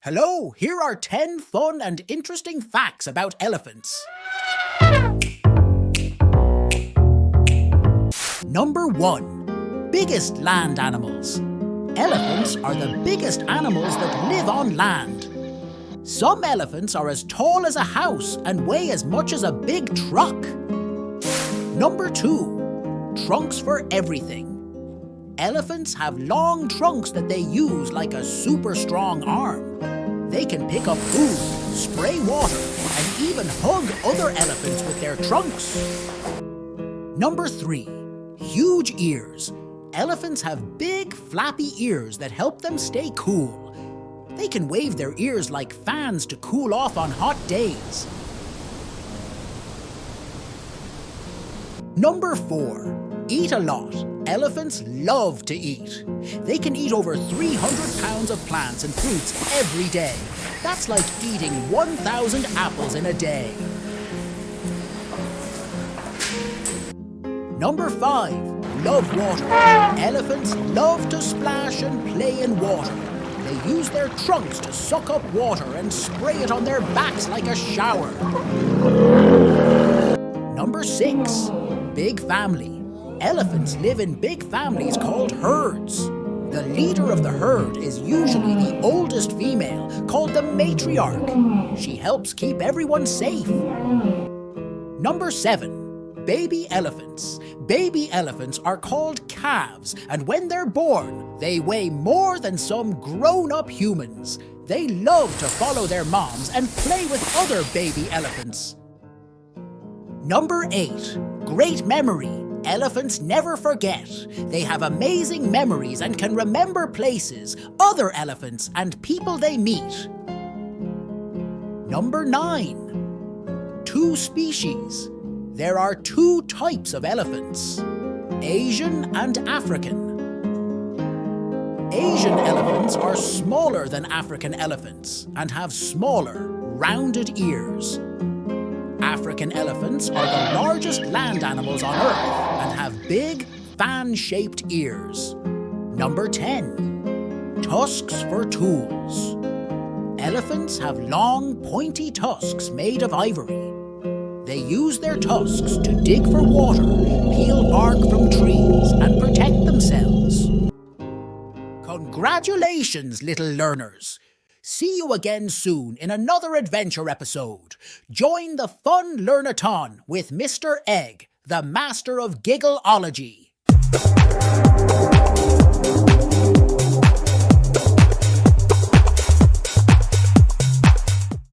Hello, here are 10 fun and interesting facts about elephants. Number 1. Biggest land animals. Elephants are the biggest animals that live on land. Some elephants are as tall as a house and weigh as much as a big truck. Number 2. Trunks for everything. Elephants have long trunks that they use like a super strong arm. They can pick up food, spray water, and even hug other elephants with their trunks. Number 3. Huge ears. Elephants have big, flappy ears that help them stay cool. They can wave their ears like fans to cool off on hot days. Number 4. Eat a lot. Elephants love to eat. They can eat over 300 pounds of plants and fruits every day. That's like eating 1,000 apples in a day. Number 5. Love water. Elephants love to splash and play in water. They use their trunks to suck up water and spray it on their backs like a shower. Number 6. Big family. Elephants live in big families called herds. The leader of the herd is usually the oldest female, called the matriarch. She helps keep everyone safe. Number 7. Baby elephants. Baby elephants are called calves, and when they're born, they weigh more than some grown-up humans. They love to follow their moms and play with other baby elephants. Number 8. Great memory. Elephants never forget. They have amazing memories and can remember places, other elephants, and people they meet. Number 9. 2 species. There are 2 types of elephants, Asian and African. Asian elephants are smaller than African elephants and have smaller, rounded ears. African elephants are the largest land animals on Earth and have big, fan-shaped ears. Number 10. Tusks for tools. Elephants have long, pointy tusks made of ivory. They use their tusks to dig for water, peel bark from trees, and protect themselves. Congratulations, little learners! See you again soon in another adventure episode. Join the fun learn-a-thon with Mr. Egg, the master of giggleology.